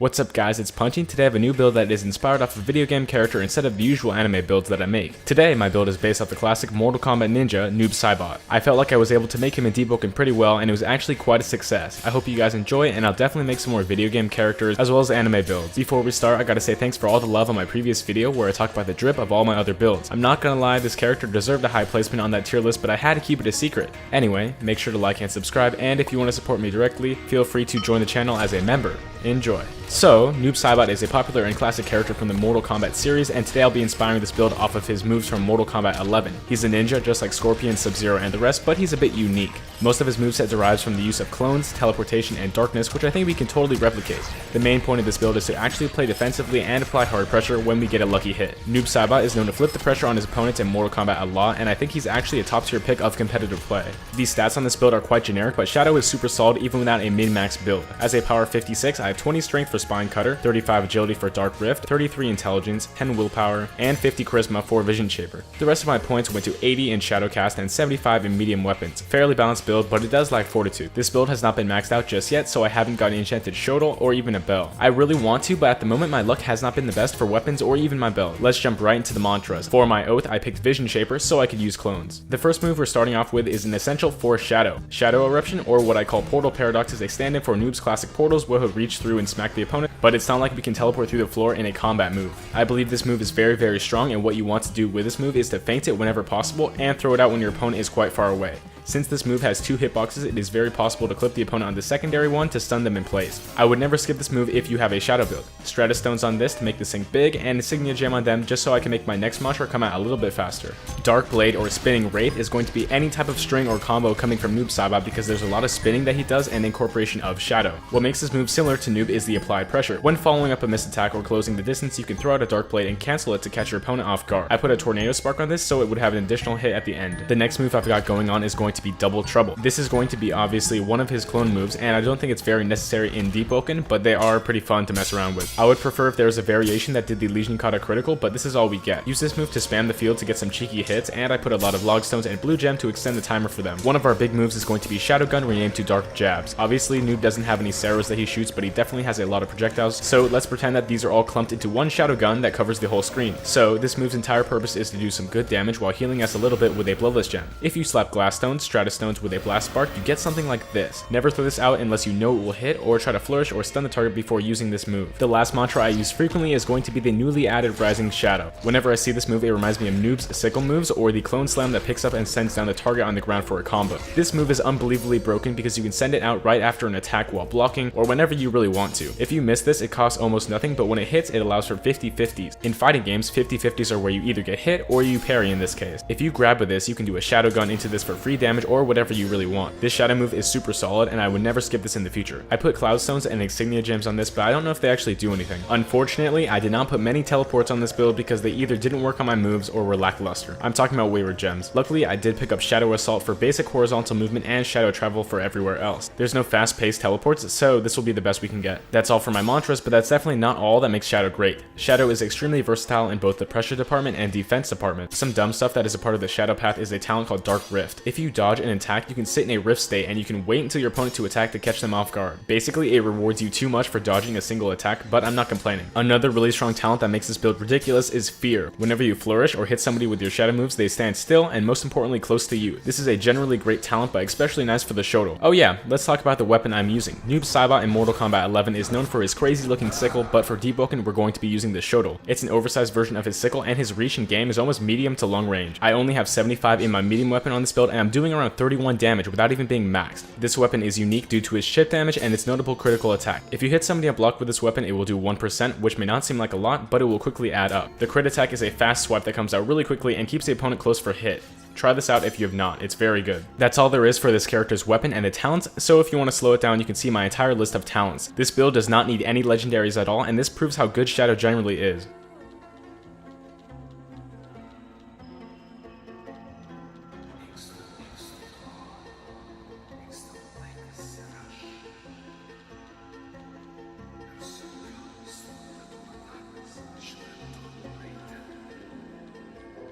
What's up guys, it's Punchy. Today I have a new build that is inspired off a video game character instead of the usual anime builds that I make. Today my build is based off the classic Mortal Kombat ninja, Noob Saibot. I felt like I was able to make him in Deepwoken pretty well and it was actually quite a success. I hope you guys enjoy it and I'll definitely make some more video game characters as well as anime builds. Before we start, I gotta say thanks for all the love on my previous video where I talked about the drip of all my other builds. I'm not gonna lie, this character deserved a high placement on that tier list, but I had to keep it a secret. Anyway, make sure to like and subscribe, and if you want to support me directly, feel free to join the channel as a member. Enjoy. So, Noob Saibot is a popular and classic character from the Mortal Kombat series, and today I'll be inspiring this build off of his moves from Mortal Kombat 11. He's a ninja just like Scorpion, Sub-Zero, and the rest, but he's a bit unique. Most of his moveset derives from the use of clones, teleportation, and darkness, which I think we can totally replicate. The main point of this build is to actually play defensively and apply hard pressure when we get a lucky hit. Noob Saibot is known to flip the pressure on his opponents in Mortal Kombat a lot, and I think he's actually a top tier pick of competitive play. These stats on this build are quite generic, but Shadow is super solid even without a min-max build. As a power 56, I have 20 strength for Spine Cutter, 35 agility for Dark Rift, 33 intelligence, 10 willpower, and 50 charisma for Vision Shaper. The rest of my points went to 80 in Shadow Cast and 75 in medium weapons. Fairly balanced build, but it does lack fortitude. This build has not been maxed out just yet, so I haven't got an enchanted Shotel or even a bell. I really want to, but at the moment my luck has not been the best for weapons or even my bell. Let's jump right into the mantras. For my oath, I picked Vision Shaper so I could use clones. The first move we're starting off with is an essential for Shadow. Shadow Eruption, or what I call Portal Paradox, is a stand-in for Noob's classic portals where he'll reach through and smack the opponent, but it's not like we can teleport through the floor in a combat move. I believe this move is very strong, and what you want to do with this move is to feint it whenever possible and throw it out when your opponent is quite far away. Since this move has 2 hitboxes, it is very possible to clip the opponent on the secondary one to stun them in place. I would never skip this move if you have a Shadow build. Stratus Stones on this to make this thing big, and Insignia Gem on them just so I can make my next mantra come out a little bit faster. Dark Blade or Spinning Wraith is going to be any type of string or combo coming from Noob Saibot because there's a lot of spinning that he does and incorporation of Shadow. What makes this move similar to Noob is the applied pressure. When following up a missed attack or closing the distance, you can throw out a Dark Blade and cancel it to catch your opponent off guard. I put a Tornado Spark on this so it would have an additional hit at the end. The next move I've got going on is going to be Double Trouble. This is going to be obviously one of his clone moves, and I don't think it's very necessary in Deepwoken, but they are pretty fun to mess around with. I would prefer if there was a variation that did the Legion Kata critical, but this is all we get. Use this move to spam the field to get some cheeky hits, and I put a lot of Log Stones and Blue Gem to extend the timer for them. One of our big moves is going to be Shadow Gun renamed to Dark Jabs. Obviously, Noob doesn't have any Ceros that he shoots, but he definitely has a lot of projectiles, so let's pretend that these are all clumped into one Shadow Gun that covers the whole screen. So this move's entire purpose is to do some good damage while healing us a little bit with a Bloodless Gem. If you slap Glass Stones, Stratus Stones with a Blast Spark, you get something like this. Never throw this out unless you know it will hit, or try to flourish or stun the target before using this move. The last mantra I use frequently is going to be the newly added Rising Shadow. Whenever I see this move, it reminds me of Noob's Sickle moves or the Clone Slam that picks up and sends down the target on the ground for a combo. This move is unbelievably broken because you can send it out right after an attack while blocking or whenever you really want to. If you miss this, it costs almost nothing, but when it hits, it allows for 50-50s. In fighting games, 50-50s are where you either get hit or you parry in this case. If you grab with this, you can do a Shadow Gun into this for free damage or whatever you really want. This Shadow move is super solid, and I would never skip this in the future. I put Cloud Stones and Insignia Gems on this, but I don't know if they actually do anything. Unfortunately, I did not put many teleports on this build because they either didn't work on my moves or were lackluster. I'm talking about Wayward Gems. Luckily, I did pick up Shadow Assault for basic horizontal movement and Shadow Travel for everywhere else. There's no fast-paced teleports, so this will be the best we can get. That's all for my mantras, but that's definitely not all that makes Shadow great. Shadow is extremely versatile in both the pressure department and defense department. Some dumb stuff that is a part of the Shadow path is a talent called Dark Rift. If you dodge an attack, you can sit in a rift state and you can wait until your opponent to attack to catch them off guard. Basically, it rewards you too much for dodging a single attack, but I'm not complaining. Another really strong talent that makes this build ridiculous is Fear. Whenever you flourish or hit somebody with your Shadow moves, they stand still and most importantly close to you. This is a generally great talent, but especially nice for the Shotel. Oh yeah, let's talk about the weapon I'm using. Noob Saibot in Mortal Kombat 11 is known for his crazy looking sickle, but for Deepwoken we're going to be using the Shotel. It's an oversized version of his sickle, and his reach in game is almost medium to long range. I only have 75 in my medium weapon on this build, and I'm doing around 31 damage without even being maxed. This weapon is unique due to its chip damage and its notable critical attack. If you hit somebody unblocked with this weapon, it will do 1%, which may not seem like a lot, but it will quickly add up. The crit attack is a fast swipe that comes out really quickly and keeps the opponent close for hit. Try this out if you have not, it's very good. That's all there is for this character's weapon and the talents, so if you want to slow it down, you can see my entire list of talents. This build does not need any legendaries at all, and this proves how good Shadow generally is.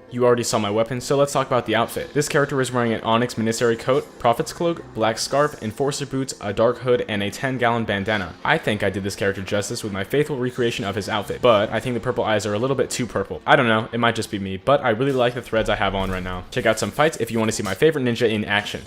You already saw my weapon, so let's talk about the outfit. This character is wearing an onyx Minissary coat, prophet's cloak, black scarf, enforcer boots, a dark hood, and a 10-gallon bandana. I think I did this character justice with my faithful recreation of his outfit, but I think the purple eyes are a little bit too purple. I don't know, it might just be me, but I really like the threads I have on right now. Check out some fights if you want to see my favorite ninja in action.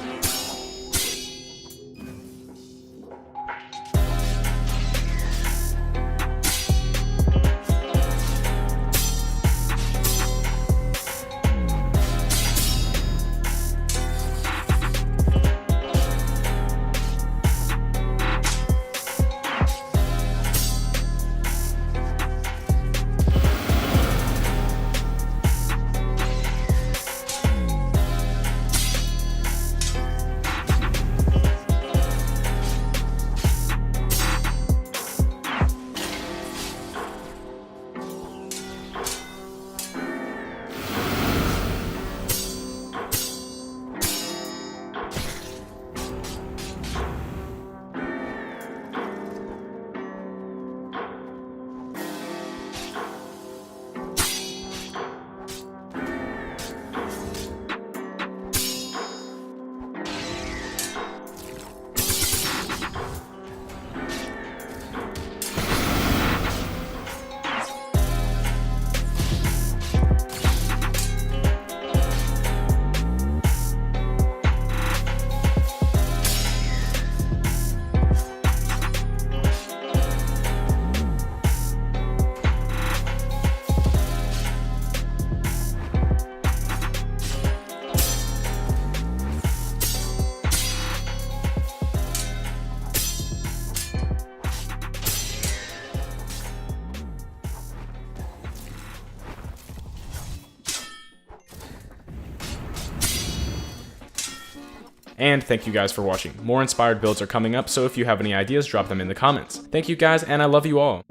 And thank you guys for watching. More inspired builds are coming up, so if you have any ideas, drop them in the comments. Thank you guys, and I love you all.